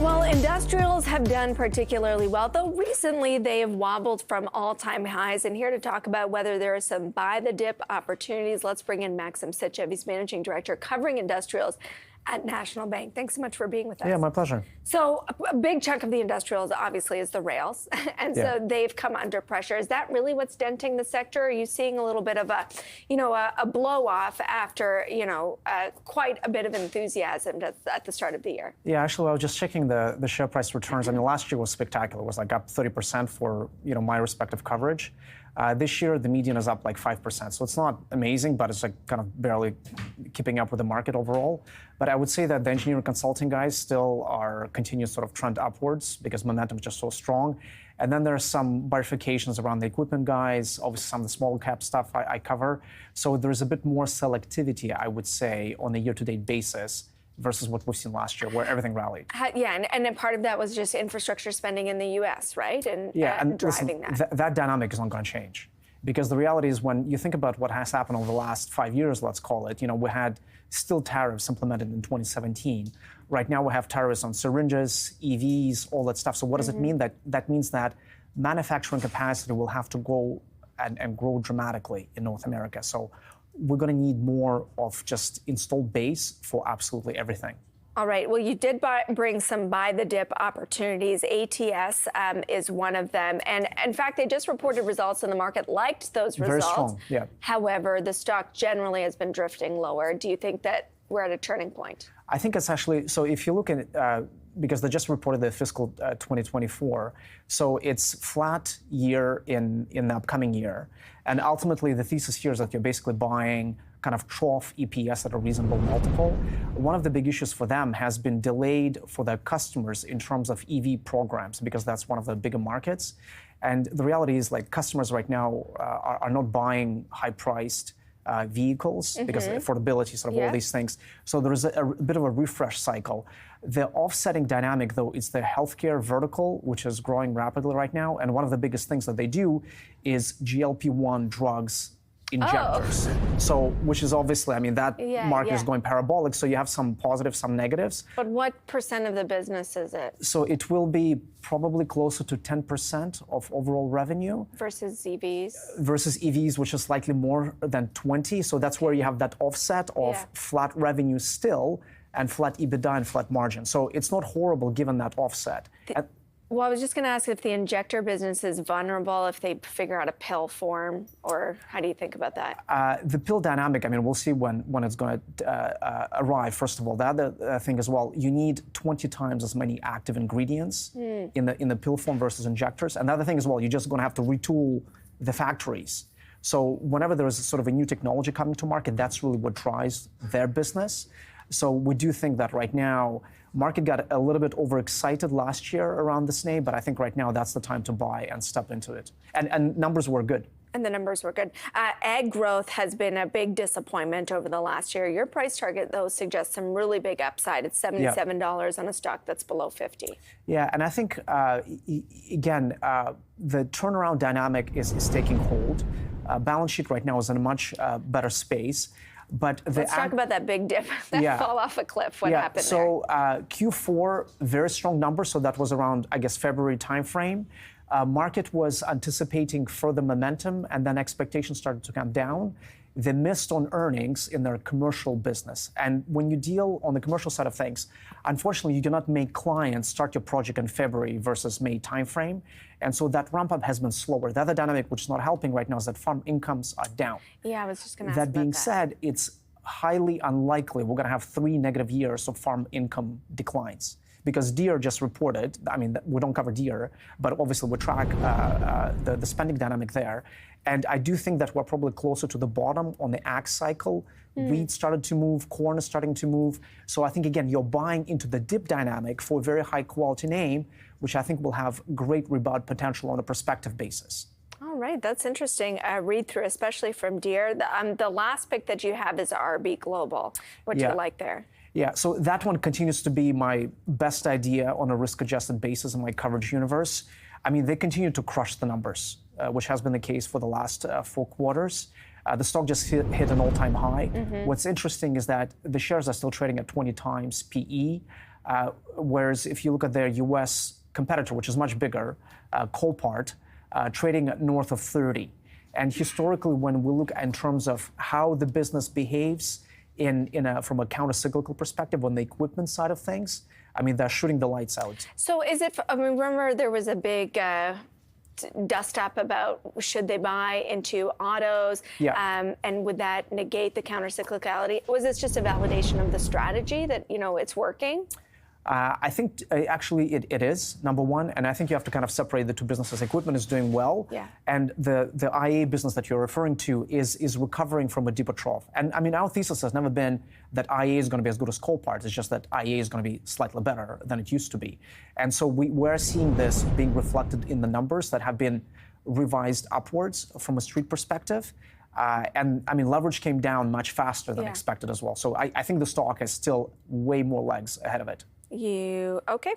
Well, industrials have done particularly well, though recently they have wobbled from all-time highs. And here to talk about whether there are some buy-the-dip opportunities, let's bring in Maxim Sytchev. He's Managing Director covering industrials at National Bank. Thanks so much for being with us. Yeah, my pleasure. So a big chunk of the industrials, obviously, is the rails. And so they've come under pressure. Is that really what's denting the sector? Are you seeing a little bit of a, a blow-off after, quite a bit of enthusiasm at the start of the year? Yeah, actually, I was just checking the share price returns. I mean, last year was spectacular. It was like up 30% for, my respective coverage. This year, the median is up like 5%. So it's not amazing, but it's like kind of barely keeping up with the market overall. But I would say that the engineering consulting guys still are continuing sort of trend upwards because momentum is just so strong. And then there are some bifurcations around the equipment guys, obviously some of the small cap stuff I cover. So there's a bit more selectivity, I would say, on a year-to-date basis versus what we've seen last year, where everything rallied. Yeah, and then part of that was just infrastructure spending in the U.S., right? And driving listen, that dynamic is not going to change. Because the reality is when you think about what has happened over the last 5 years, let's call it, we had still tariffs implemented in 2017. Right now we have tariffs on syringes, EVs, all that stuff. So what does it mean? That means that manufacturing capacity will have to go and grow dramatically in North America. So we're going to need more of just installed base for absolutely everything. All right. Well, you did bring some buy-the-dip opportunities. ATS is one of them. And in fact, they just reported results and the market liked those results. Very strong, yeah. However, the stock generally has been drifting lower. Do you think that we're at a turning point? I think it's actually, so if you look at it, because they just reported the fiscal 2024, so it's flat year in the upcoming year. And ultimately, the thesis here is that you're basically buying kind of trough EPS at a reasonable multiple. One of the big issues for them has been delayed for their customers in terms of EV programs, because that's one of the bigger markets. And the reality is, like, customers right now are not buying high-priced vehicles because of affordability, sort of all these things. So there is a bit of a refresh cycle. The offsetting dynamic, though, is the healthcare vertical, which is growing rapidly right now. And one of the biggest things that they do is GLP-1 drugs injectors. So, which is obviously, I mean, that market is going parabolic. So you have some positives, some negatives. But what % of the business is it? So it will be probably closer to 10% of overall revenue. Versus EVs? Versus EVs, which is slightly more than 20. So that's where you have that offset of flat revenue still and flat EBITDA and flat margin. So it's not horrible given that offset. Well, I was just going to ask if the injector business is vulnerable, if they figure out a pill form, or how do you think about that? The pill dynamic, I mean, we'll see when it's going to arrive, first of all. The other thing as well, you need 20 times as many active ingredients in the pill form versus injectors. And the other thing as well, you're just going to have to retool the factories. So whenever there is sort of a new technology coming to market, that's really what drives their business. So we do think that right now, market got a little bit overexcited last year around this name, but I think right now that's the time to buy and step into it. And numbers were good. And the numbers were good. Ag growth has been a big disappointment over the last year. Your price target, though, suggests some really big upside. It's $77 on a stock that's below 50. Yeah, and I think, again, the turnaround dynamic is taking hold. Balance sheet right now is in a much better space. But let's talk about that big dip, that fall off a cliff. What happened there? So Q4, very strong number. So that was around, I guess, February timeframe. Market was anticipating further momentum, and then expectations started to come down. They missed on earnings in their commercial business. And when you deal on the commercial side of things, unfortunately, you do not make clients start your project in February versus May timeframe. And so that ramp up has been slower. The other dynamic, which is not helping right now, is that farm incomes are down. Yeah, I was just going to ask about that. That being said, it's highly unlikely we're going to have 3 negative years of farm income declines. Because Deere just reported, I mean, we don't cover Deere, but obviously we track the spending dynamic there. And I do think that we're probably closer to the bottom on the ag cycle. Wheat started to move, corn is starting to move. So I think, again, you're buying into the dip dynamic for a very high quality name, which I think will have great rebound potential on a prospective basis. All right, that's interesting read through, especially from Deere. The last pick that you have is RBA Global. What do you like there? Yeah, so that one continues to be my best idea on a risk-adjusted basis in my coverage universe. I mean, they continue to crush the numbers, which has been the case for the last 4 quarters. The stock just hit an all-time high. What's interesting is that the shares are still trading at 20 times PE. Whereas if you look at their U.S. competitor, which is much bigger, Copart, trading at north of 30. And historically, when we look in terms of how the business behaves from a counter-cyclical perspective on the equipment side of things, I mean, they're shooting the lights out. So is it, I mean, remember there was a big dust up about should they buy into autos? Yeah. And would that negate the counter-cyclicality? Was this just a validation of the strategy that, it's working? I think actually it is, number one, and I think you have to kind of separate the two businesses. Equipment is doing well, yeah. And the IA business that you're referring to is recovering from a deeper trough. And I mean, our thesis has never been that IA is going to be as good as Copart. It's just that IA is going to be slightly better than it used to be. And so we're seeing this being reflected in the numbers that have been revised upwards from a street perspective. And I mean, leverage came down much faster than expected as well. So I think the stock has still way more legs ahead of it. Okay.